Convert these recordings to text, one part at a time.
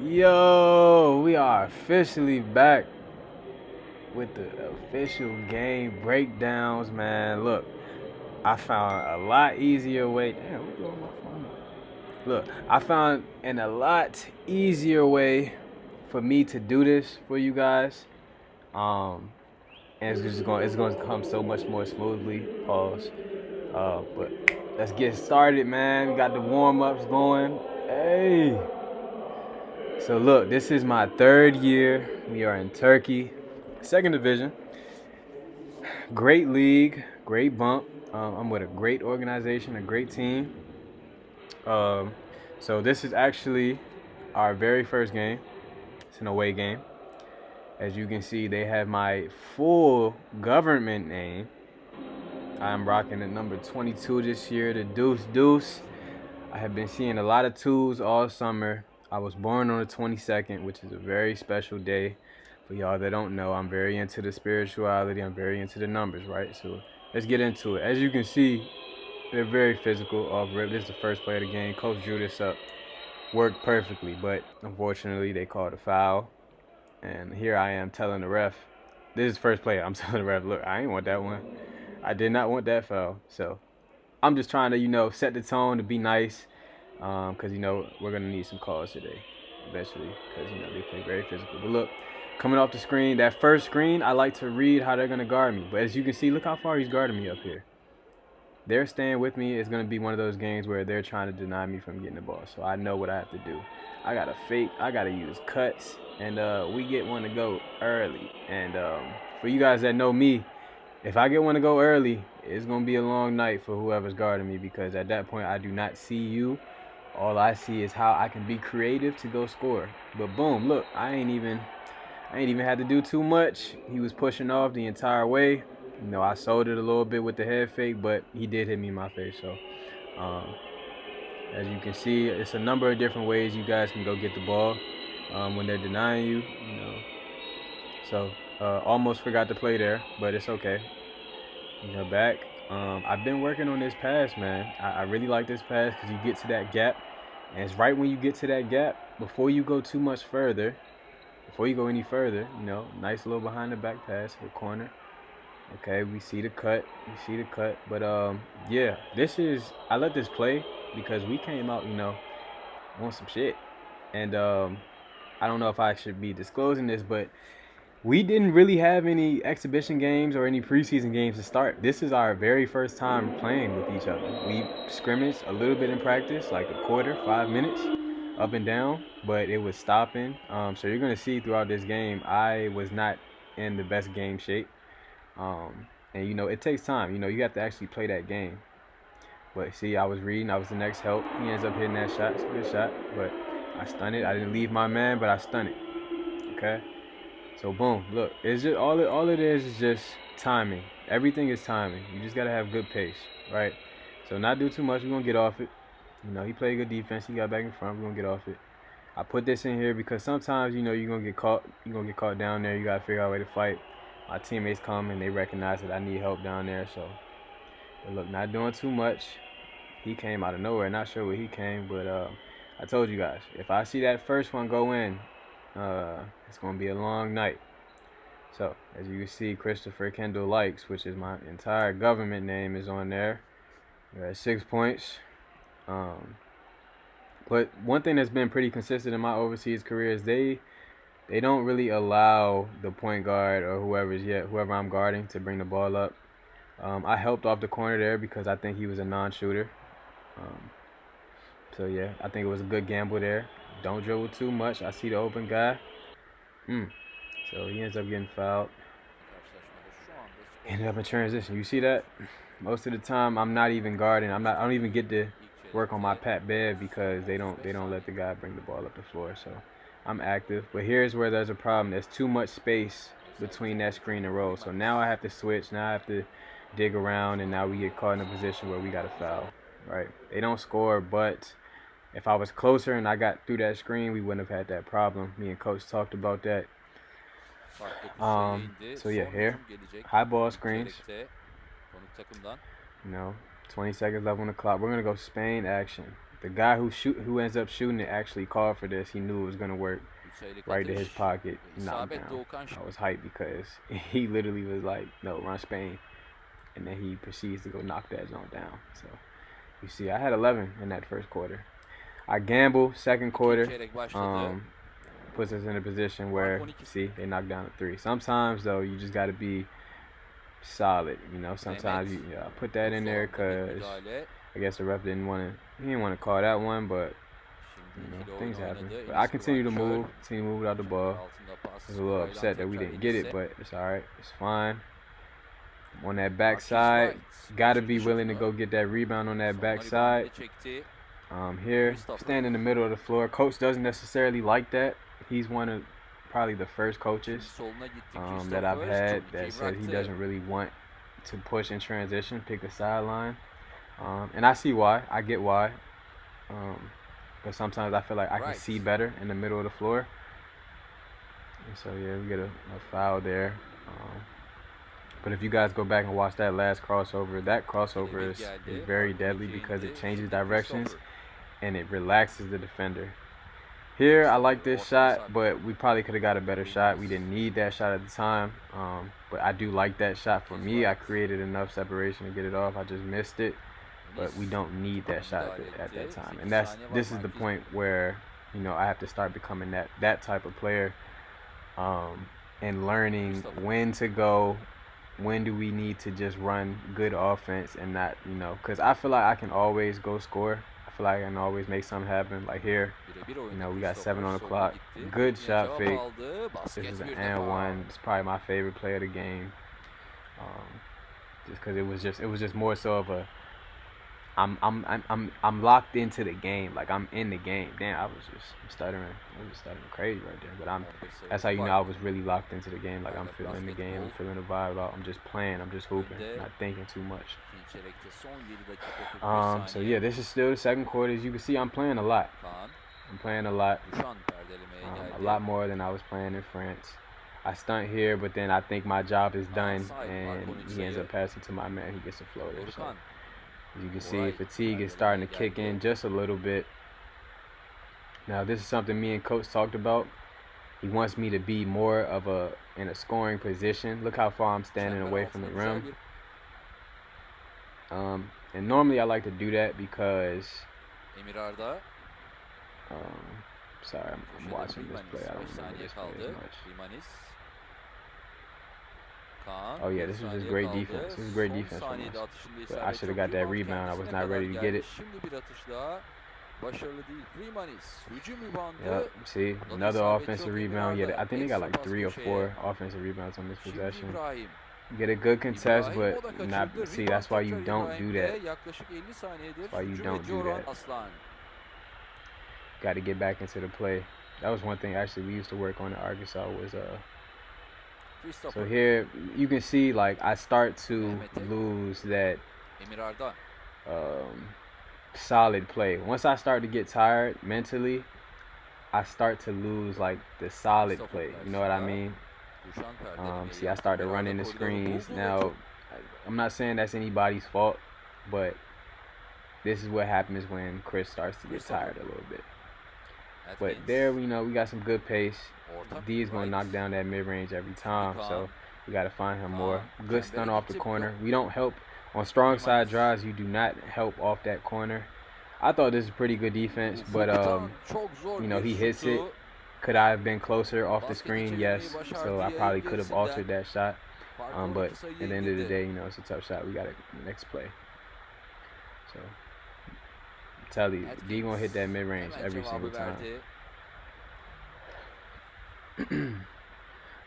Yo, we are officially back with the official game breakdowns, man. Look, I found a lot easier way. Damn, what blowing my phone up? Look, I found a lot easier way for me to do this for you guys. Um, and it's going to come so much more smoothly. Pause. But let's get started, man. We got the warm ups going. Hey. So look, this is my third year. We are in Turkey, second division. Great league, great bump. I'm with a great organization, a great team. Um, so this is actually our very first game. It's an away game. As you can see, they have my full government name. I'm rocking the number 22 this year, the Deuce Deuce. I have been seeing a lot of twos all summer. I was born on the 22nd, which is a very special day. For y'all that don't know, I'm very into the spirituality. I'm very into the numbers, right? So let's get into it. As you can see, they're very physical off rip. This is the first play of the game. Coach drew this up. Worked perfectly, but unfortunately they called a foul. And here I am telling the ref, this is first play. I'm telling the ref, look, I ain't want that one. I did not want that foul. So I'm just trying to, set the tone to be nice. Because, we're going to need some calls today, eventually, because, they play very physical. But look, coming off the screen, that first screen, I like to read how they're going to guard me. But as you can see, look how far he's guarding me up here. They're staying with me. It's going to be one of those games where they're trying to deny me from getting the ball. So I know what I have to do. I got to fake. I got to use cuts. And we get one to go early. And for you guys that know me, if I get one to go early, it's going to be a long night for whoever's guarding me, because at that point, I do not see you. All I see is how I can be creative to go score. But boom, look, I ain't even had to do too much. He was pushing off the entire way. I sold it a little bit with the head fake, but he did hit me in my face. So, as you can see, it's a number of different ways you guys can go get the ball when they're denying you. So, almost forgot to play there, but it's okay. Back. I've been working on this pass, man. I really like this pass because you get to that gap. And it's right when you get to that gap, before you go too much further, before you go any further, nice little behind the back pass to the corner. Okay, we see the cut. But, yeah, I let this play because we came out, on some shit. And I don't know if I should be disclosing this, but we didn't really have any exhibition games or any preseason games to start. This is our very first time playing with each other. We scrimmaged a little bit in practice, like a quarter, 5 minutes, up and down, but it was stopping. So you're going to see throughout this game, I was not in the best game shape. And, it takes time. You have to actually play that game. But see, I was reading. I was the next help. He ends up hitting that shot. It's a good shot, but I stunned it. I didn't leave my man, but I stunned it. Okay? So boom, look, it's just all it is just timing. Everything is timing. You just gotta have good pace, right? So not do too much. We're gonna get off it. He played good defense. He got back in front. We're gonna get off it. I put this in here because sometimes you're gonna get caught. You're gonna get caught down there. You gotta figure out a way to fight. My teammates come and they recognize that I need help down there. So, but look, not doing too much. He came out of nowhere. Not sure where he came, but I told you guys, if I see that first one go in, it's going to be a long night. So, as you can see, Christopher Kendall Lykes, which is my entire government name, is on there. We're at 6 points. But one thing that's been pretty consistent in my overseas career is they don't really allow the point guard or whoever I'm guarding to bring the ball up. I helped off the corner there because I think he was a non-shooter. So, yeah, I think it was a good gamble there. Don't dribble too much. I see the open guy. So he ends up getting fouled. Ended up in transition. You see that? Most of the time, I'm not even guarding. I don't even get to work on my pat bev because they don't let the guy bring the ball up the floor. So I'm active. But here's where there's a problem. There's too much space between that screen and roll. So now I have to switch. Now I have to dig around, and now we get caught in a position where we got a foul. Right? They don't score, but if I was closer and I got through that screen, we wouldn't have had that problem. Me and Coach talked about that. So yeah, here, high ball screens. 20 seconds left on the clock. We're gonna go Spain action. The guy who ends up shooting it actually called for this. He knew it was gonna work. Sayılık Right to his atış. pocket, knocked İsabet down. Doğukan. I was hyped because he literally was like, "No, run Spain," and then he proceeds to go knock that zone down. So you see, I had 11 in that first quarter. I gamble second quarter. Puts us in a position where, see, they knocked down a 3. Sometimes though, you just got to be solid. You know, sometimes you put that in there because I guess the ref he didn't want to call that one, but things happen. But I continue to move without the ball. I was a little upset that we didn't get it, but it's all right. It's fine. On that backside, got to be willing to go get that rebound on that backside. Here, stand in the middle of the floor. Coach doesn't necessarily like that. He's one of probably the first coaches that I've had that said he doesn't really want to push in transition, pick a sideline. And I see why. I get why. But sometimes I feel like I can see better in the middle of the floor. And so, yeah, we get a foul there. But if you guys go back and watch that last crossover, that crossover is very deadly because it changes directions and it relaxes the defender. Here, I like this shot, but we probably could have got a better shot. We didn't need that shot at the time. But I do like that shot for me. I created enough separation to get it off. I just missed it. But we don't need that shot at that time. And this is the point where, I have to start becoming that type of player and learning when to go, when do we need to just run good offense and not, because I feel like I can always go score. I feel like I can always make something happen. Like here, we got 7 on the clock. Good shot fake. This is an and one. It's probably my favorite play of the game. Just because it was just more so of a I'm locked into the game. Like I'm in the game. Damn, I'm stuttering. I was stuttering crazy right there. But that's how I was really locked into the game. Like I'm feeling the game. I'm feeling the vibe. I'm just playing. I'm just hooping. Not thinking too much. So yeah, this is still the second quarter. As you can see, I'm playing a lot. I'm playing a lot. A lot more than I was playing in France. I stunt here, but then I think my job is done, and he ends up passing to my man. He gets a floater. So. As you can see, fatigue is starting to kick in just a little bit. Now, this is something me and Coach talked about. He wants me to be more of in a scoring position. Look how far I'm standing away from the rim. And normally I like to do that because sorry, I'm watching this play. I don't remember this play as much. Oh yeah, this was just great defense. This is great defense from us. But I should have got that rebound. I was not ready to get it. Yep, see, another offensive rebound. Yeah, I think they got like 3 or 4 offensive rebounds on this possession. Get a good contest, but not. See, that's why you don't do that. That's why you don't do that. Got to get back into the play. That was one thing actually we used to work on in Arkansas was So here you can see like I start to lose that solid play. Once I start to get tired mentally, I start to lose like the solid play. You know what I mean? See, I start to run into screens. Now, I'm not saying that's anybody's fault, but this is what happens when Chris starts to get tired a little bit. But there, we got some good pace. D is going to knock down that mid-range every time, so we got to find him more. Good stun off the corner. We don't help. On strong side drives, you do not help off that corner. I thought this was pretty good defense, but, he hits it. Could I have been closer off the screen? Yes. So I probably could have altered that shot. But at the end of the day, it's a tough shot. We got it next play. So I tell you, D going to hit that mid-range every single time.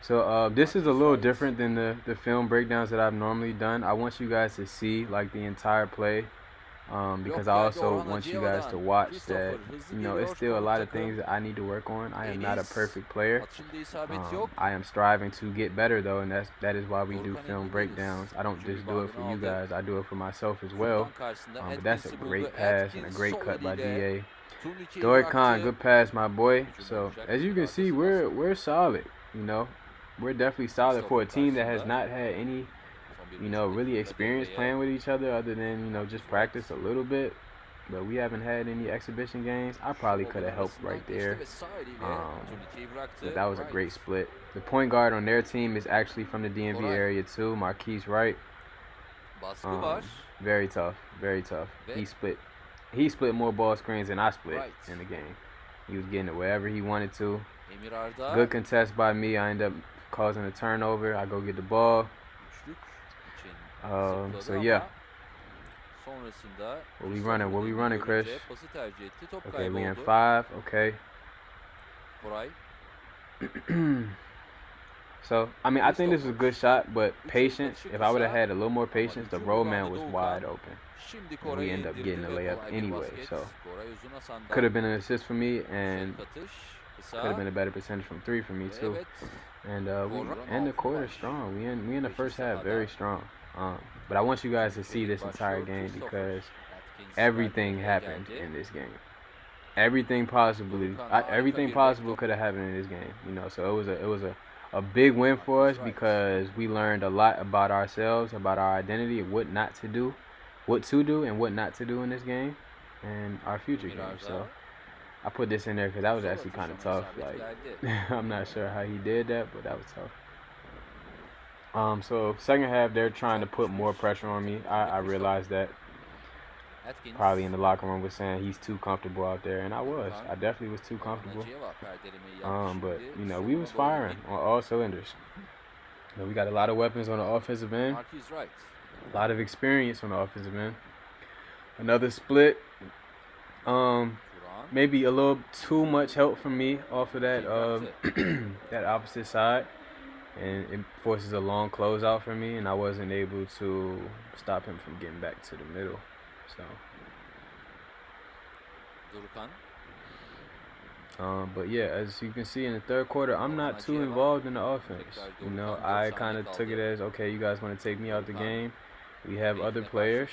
So this is a little different than the film breakdowns that I've normally done. I want you guys to see like the entire play because I also want you guys to watch that it's still a lot of things that I need to work on. I am not a perfect player. I am striving to get better though, and that is why we do film breakdowns. I don't just do it for you guys, I do it for myself as well. But that's a great pass and a great cut by DA. Khan, good pass, my boy. So as you can see, we're solid. We're definitely solid for a team that has not had any, really experience playing with each other than, just practice a little bit. but we haven't had any exhibition games. I probably could have helped right there. But that was a great split. The point guard on their team is actually from the DMV area too, Marquise Wright. Very tough, very tough. He split more ball screens than I split in the game. He was getting it wherever he wanted to. Good contest by me. I end up causing a turnover. I go get the ball. So yeah. What we running? What we running, Chris? Okay, we in 5. Okay. So, I mean, I think this was a good shot, but patience. If I would have had a little more patience, the roadman was wide open. And we end up getting the layup anyway. So, could have been an assist for me, and could have been a better percentage from 3 for me too. And we end the quarter strong. We in the first half very strong. But I want you guys to see this entire game because everything happened in this game. Everything possible could have happened in this game. You know, so it was a big win for us because we learned a lot about ourselves, about our identity, and what to do and what not to do in this game and our future games. So I put this in there because that was actually kind of tough. Like, I'm not sure how he did that, but that was tough. So second half, they're trying to put more pressure on me. I realized that. Probably in the locker room was saying he's too comfortable out there, and I definitely was too comfortable. But you know, we was firing on all cylinders. You know, we got a lot of weapons on the offensive end, a lot of experience on the offensive end. Another split. Maybe a little too much help from me off of that that opposite side, and it forces a long closeout for me, and I wasn't able to stop him from getting back to the middle. So, but yeah, as you can see in the third quarter, I'm not too involved in the offense. You know, I kind of took it as, okay, you guys want to take me out the game. We have other players.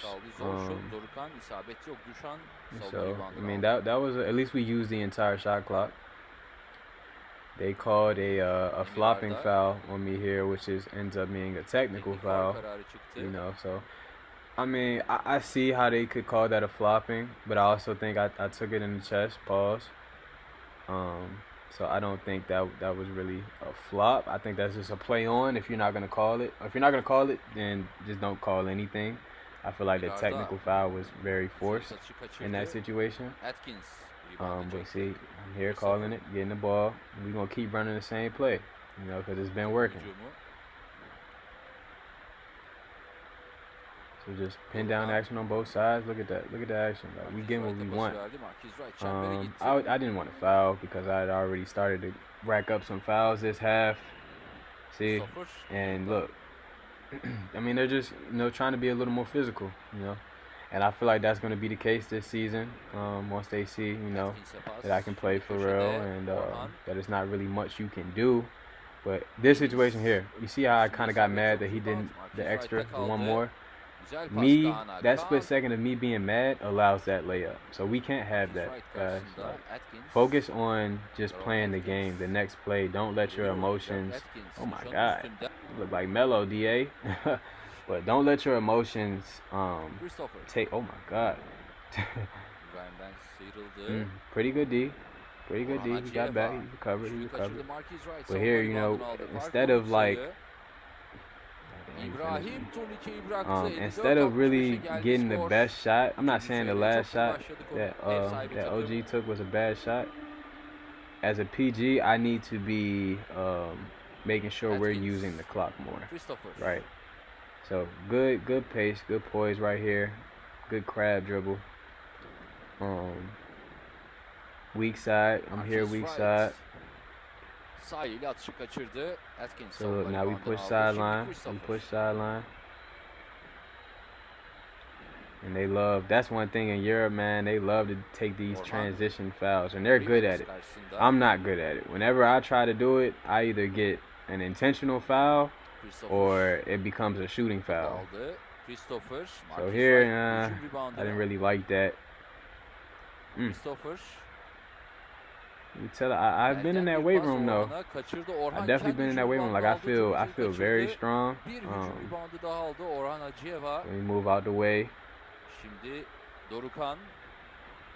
So, I mean, that was at least we used the entire shot clock. They called a flopping foul on me here, which ends up being a technical foul. You know, so. I mean, I see how they could call that a flopping, but I also think I took it in the chest, pause. So I don't think that was really a flop. I think that's just a play on if you're not going to call it. If you're not going to call it, then just don't call anything. I feel like the technical foul was very forced in that situation. But see, I'm here calling it, getting the ball. We're going to keep running the same play, you know, because it's been working. So just pin down action on both sides. Look at that. Look at the action. Like, we getting what we want. I didn't want to foul because I had already started to rack up some fouls this half. See? And look. I mean, they're just, you know, trying to be a little more physical, you know. And I feel like that's going to be the case this season once they see, you know, that I can play for real and that it's not really much you can do. But this situation here, you see how I kind of got mad that he didn't the extra, the one more? Me, that split second of me being mad allows that layup. So we can't have that, guys. Like, focus on just playing the game, the next play. Don't let your emotions, oh my God, you look like Melo, DA. But don't let your emotions take, oh my God. Pretty good D. Pretty good D. He got back. He recovered. But here, you know, instead of like, instead of really getting the best shot, I'm not saying the last shot that OG took was a bad shot. As a PG, I need to be making sure we're using the clock more, right? So good pace, good poise right here, good crab dribble. Weak side, I'm here weak side. So look, now we push sideline. And they love, that's one thing in Europe, man, they love to take these transition fouls, and they're good at it. I'm not good at it. Whenever I try to do it, I either get an intentional foul or it becomes a shooting foul. So here, I didn't really like that. You tell I've been in that weight room though. I've definitely been in that weight room. Like I feel very strong. Let me move out the way.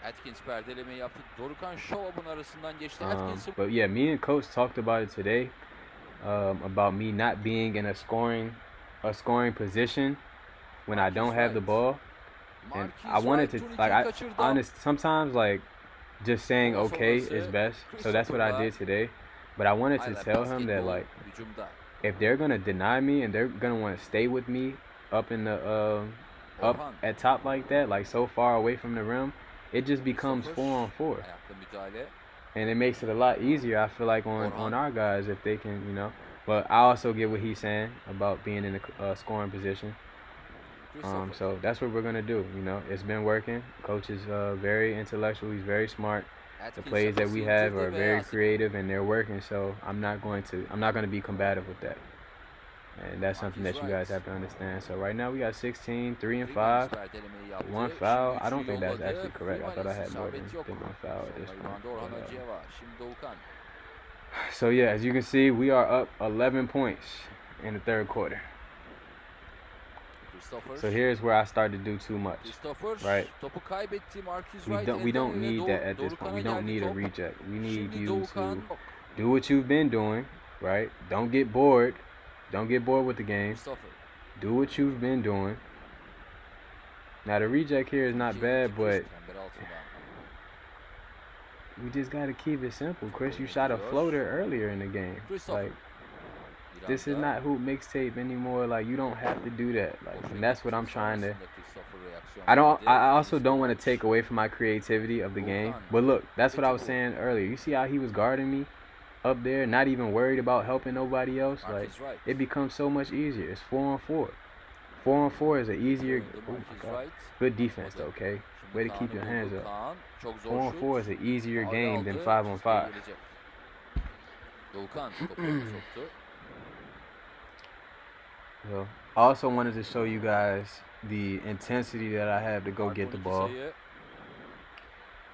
Atkins perdelemeyi yaptı. Dorukhan Şovab'ın arasından geçti. Atkins'in But yeah, me and coach talked about it today, about me not being in a scoring position when I don't have the ball. And I Marquis wanted Wright to, like, turnikeyi kaçırdı. sometimes, like, just saying Mola okay sonrası is best. So that's what I Christopher'la did today. But I wanted to Ayla tell him that, basketbol like, hücumda. if they're gonna deny me and they're gonna want to stay with me up in the up Orhan. at top like that, like so far away from the rim, it just becomes 4-on-4, Ayakta müdahale. and it makes it a lot easier. I feel like on Orhan. our guys if they can, you know. But I also get what he's saying about being in the scoring position. So that's what we're gonna do. You know, it's been working. Coach is very intellectual. He's very smart. The plays that we have are very creative and they're working. So I'm not gonna be combative with that. And that's something that you guys have to understand. So right now we got 16, 3 and 5, one foul. I don't think that's actually correct. I thought I had more than one foul at this point. So yeah, as you can see, we are up 11 points in the third quarter. So here's where I start to do too much, right? We don't need that at this point. We don't need a reject. We need you to do what you've been doing, right? Don't get bored. Don't get bored with the game. Do what you've been doing. Now the reject here is not bad, but we just gotta keep it simple. Chris, you shot a floater earlier in the game. Like, this is not hoop mixtape anymore. Like, you don't have to do that. Like, and that's what I'm trying to. I also don't want to take away from my creativity of the game. But look, that's what I was saying earlier. You see how he was guarding me up there, not even worried about helping nobody else? Like, it becomes so much easier. It's 4-on-4. 4-on-4 is an easier. Oh my God. Good defense, though, okay? Way to keep your hands up. 4-on-4 is an easier game than 5-on-5. So, I also wanted to show you guys the intensity that I have to go get the ball.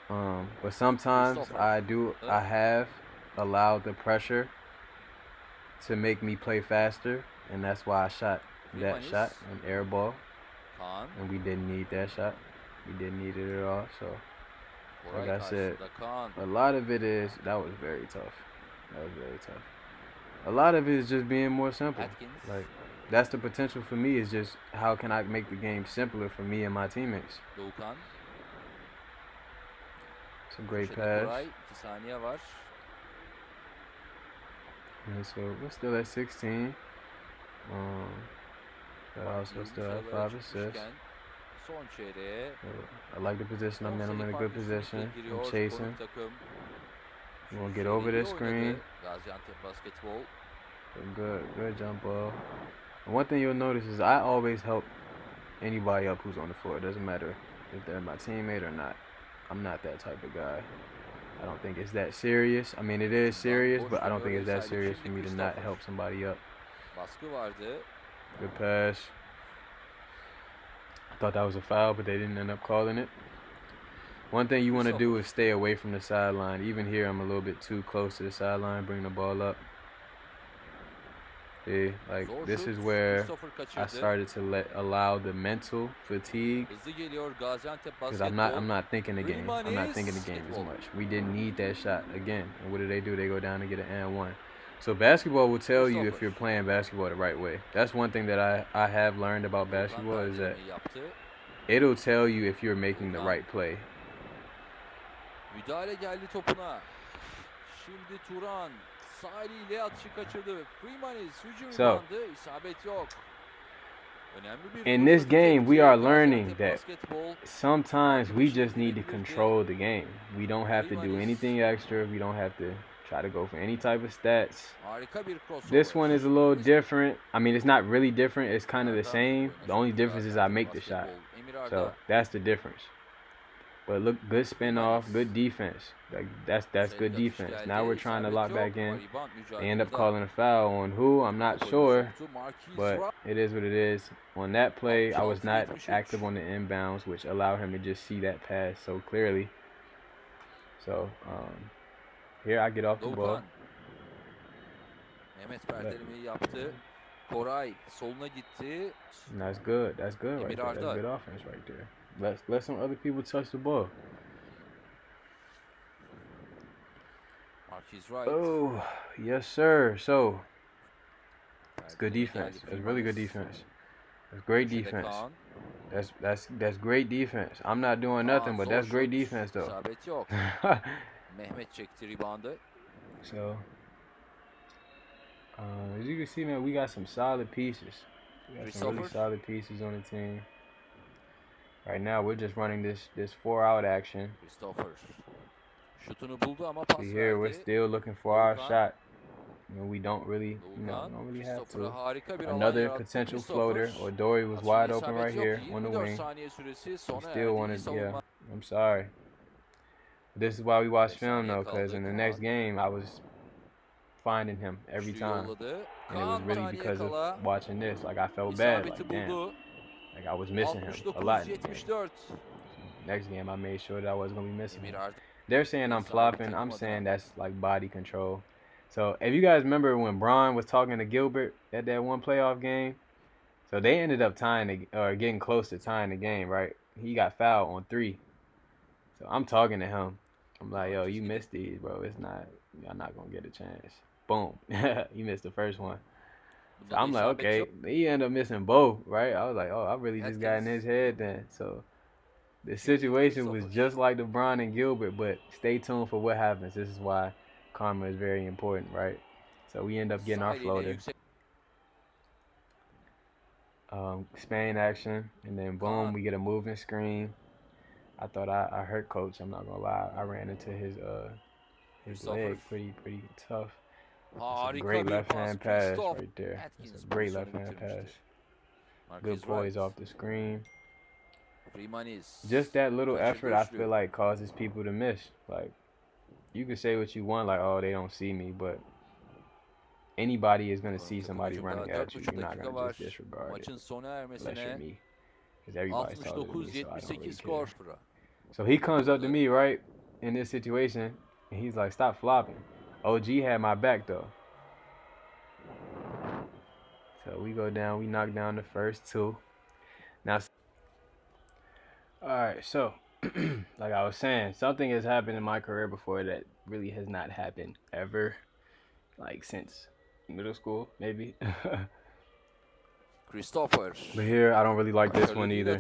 But sometimes I have allowed the pressure to make me play faster, and that's why I shot that shot, an air ball, and we didn't need that shot. We didn't need it at all. So, like I said, a lot of it is, that was very tough. That was very tough. A lot of it is just being more simple. Like, that's the potential for me, is just how can I make the game simpler for me and my teammates. It's a great pass. And so we're still at 16. But I also still have 5 assists. I like the position I'm in. I'm in a good position. I'm chasing. We're going to get over this screen. Good jump ball. And one thing you'll notice is I always help anybody up who's on the floor. It doesn't matter if they're my teammate or not. I'm not that type of guy. I don't think it's that serious. I mean, it is serious, but I don't think it's that serious for me to not help somebody up. Good pass. I thought that was a foul, but they didn't end up calling it. One thing you want to do is stay away from the sideline. Even here, I'm a little bit too close to the sideline, bring the ball up. See, like, this is where I started to allow the mental fatigue, because I'm not thinking the game. I'm not thinking the game as much. We didn't need that shot again. And what do? They go down and get an and one. So basketball will tell you if you're playing basketball the right way. That's one thing that I have learned about basketball, is that it'll tell you if you're making the right play. Müdahale geldi topuna. Şimdi Turan sağ eliyle atışı kaçırdı. Freemanis hücum reboundı. İsabet yok. In this game, we are learning that sometimes we just need to control the game. We don't have to do anything extra. We don't have to try to go for any type of stats. This one is a little different. I mean, it's not really different. It's kind of the same. The only difference is I make the shot. So that's the difference. But look, good spin off, good defense. Like, that's good defense. Now we're trying to lock back in. They end up calling a foul on who? I'm not sure, but it is what it is. On that play, I was not active on the inbounds, which allowed him to just see that pass so clearly. So here I get off the ball. And that's good. That's good right there. That's good offense right there. Let some other people touch the ball. Marquis Wright. Oh, yes, sir. So, it's good Erkan'ın defense. geldi It's really good Freemanis. defense. It's great Köşede defense. Kaan. That's great defense. I'm not doing Kaan nothing, but zor that's great şut. defense, though. İsabet yok. Mehmet çekti reboundı. So, as you can see, man, we got some solid pieces. We got some really solid pieces on the team. Right now, we're just running this 4-out action. Christopher. Şutunu buldu ama pas Here, we're verdi. still looking for our shot. You know, we don't really, Doğukan, don't really have Christopher'a to. harika bir alan Another yarattı. potential Christopher. floater, or Dory was Atışta wide open isabet right yok. here on the 24 wing. saniye süresi We sona still erdi. İyi wanted, savunma. I'm sorry. This is why we watch 5 film, saniye though, because in the kaldı. next game, I was finding him every Üçlü time. yolladı. And it was Kaan really saniye because kala. of watching this. Like, I felt bad. İsabeti Like, damn. buldu. Like, I was missing him a lot in the game. 69-74. Next game, I made sure that I wasn't going to be missing him. Emir artık They're saying I'm flopping. I'm saying that's like body control. So if you guys remember when Braun was talking to Gilbert at that one playoff game, so they ended up getting close to tying the game, right? He got fouled on 3. So I'm talking to him. I'm like, yo, you missed these, bro. Y'all not gonna get a chance. Boom. You missed the first one. So I'm like, okay. He ended up missing both, right? I was like, oh, I really just got in his head then. So the situation was just like the Braun and Gilbert, but stay tuned for what happens. This is why karma is very important, right? So we end up getting our floater. Spain action, and then boom, we get a moving screen. I thought I hurt Coach. I'm not gonna lie. I ran into his leg pretty tough. That's a great left hand pass right there. That's a great left hand pass. Good poise off the screen. Just that little effort, I feel like, causes people to miss. Like, you can say what you want, like, oh, they don't see me, but anybody is going to see somebody running at you. You're not going to just disregard it. Unless you're me. Because everybody's taller than me, so I don't really care. So he comes up to me, right, in this situation, and he's like, stop flopping. OG had my back, though. So we go down, we knock down the first 2. Now, alright, so, like I was saying, something has happened in my career before that really has not happened ever. Like, since middle school, maybe. Christopher. But here, I don't really like this one either.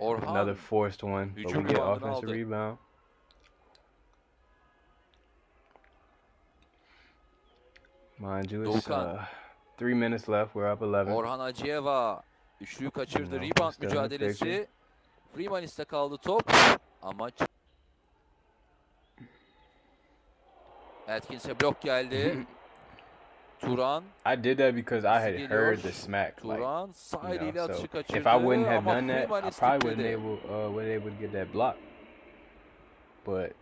Orhan. Another forced one, but we get offensive rebound. Mind you, it's 3 minutes left. We're up 11. Orhan Acıyeva üçlüyü kaçırdı. Rebound mücadelesi. Freemanis'te kaldı top. Ama Atkins'e blok geldi. Turan. I did that because I had heard the smack. Turan sağ eliyle atışı kaçırdı. If I wouldn't have done that, I probably wasn't able to get that block. But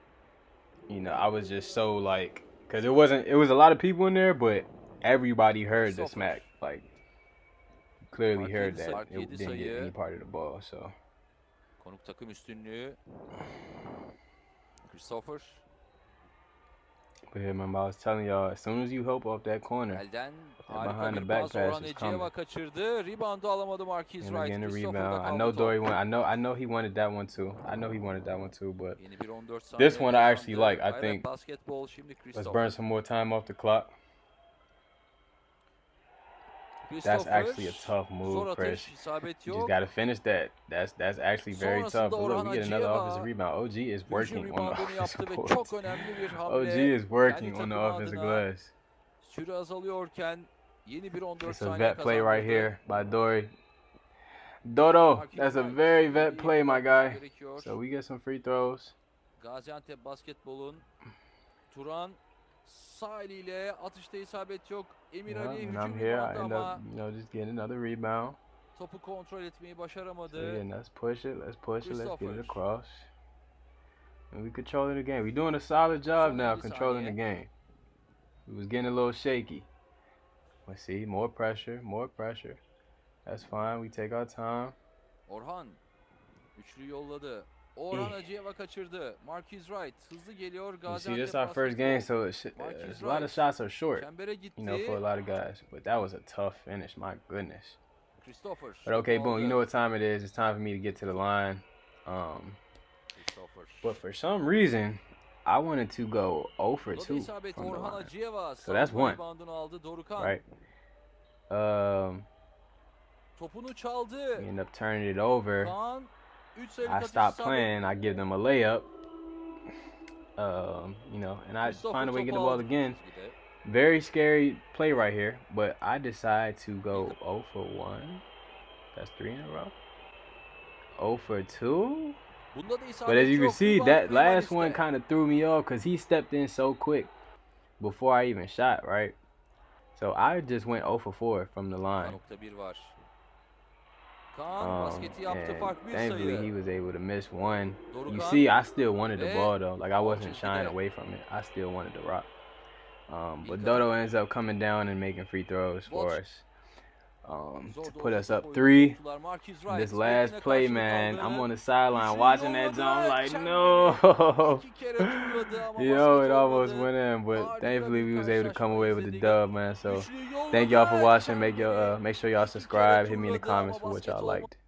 I was just so like, because it was a lot of people in there, but everybody heard the smack. Like, clearly heard that it didn't get any part of the ball. So. Konuk takım üstünlüğü. Christopher. But here, remember, I was telling y'all, as soon as you help off that corner, behind the back pass is coming. Kaçırdı. Reboundu alamadı Marquis Wright. And again, the rebound. I know Dory went. I know he wanted that one too. But this one I actually like. I think let's burn some more time off the clock. That's actually a tough move, Chris. You just gotta finish that. That's actually very tough. But look, we get another offensive rebound. OG is working on the offensive boards. OG is working on the offensive glass. Süre azalıyorken yeni bir 14 It's a saniye vet play right kazandırdı. here by Dory. Dodo, that's a very vet play, my guy. So we get some free throws. Gaziantep basketbolun Turan sağ eliyle atışta isabet yok. Emir Ali hücum I'm here. I reboundı end ama up, just getting another rebound. topu kontrol etmeyi başaramadı. So yeah, let's push it. Let's get it across. And we controlling the game. We're doing a solid job now controlling the game. We was getting a little shaky. Let's see, more pressure. That's fine. We take our time. Orhan üçlü yolladı. Orhan Acıyeva kaçırdı. Marquis Wright hızlı geliyor. You see, this is our first game, so a lot of shots are short, for a lot of guys. But that was a tough finish. My goodness. But okay, boom. You know what time it is. It's time for me to get to the line. But for some reason, I wanted to go 0 for Burada 2 isabet from the Orhan line. Acıyeva. So that's Savunma one, reboundını aldı Dorukhan. right? Topunu çaldı. We end up turning it over. Kaan 3 sayılık I atış stop isabet. playing. I give them a layup. You know, and I Christopher find a way to get the topu ball aldı. again. Very scary play right here, but I decide to go 0 for 1. That's 3 in a row. 0 for 2. Bunda da isabet But as you can yok. see, Rebound that last Freeman'iste. one kind of threw me off because he stepped in so quick before I even shot, right? So I just went 0 for 4 from the line. 1.1 var. Kaan basketi yaptı, And fark bir thankfully sayı. he was able to miss one. You Dorukhan see, I still wanted the ve ball though. Like I ball wasn't shying çizgide. away from it. I still wanted to rock. But İlk Dodo ends up coming down and making free throws for Watch. us Zor to da put olsa us top up oyunu 3. soktular. Marquis Wright This Fred'ine last play, karşılık man, aldı. I'm on the sideline Üçlüyü watching that yolladı. zone like, Çemberi no. 2 kere turladı ama Yo, basket it almost olmadı. went in, but Harika thankfully bir we was able to come karşılaşma away with the izledik. dub, man. So Üçlüyü yolladı. thank y'all for watching. Çemberi Make sure y'all 2 kere subscribe. Hit me in the turladı ama comments for what basket y'all olmadı. liked.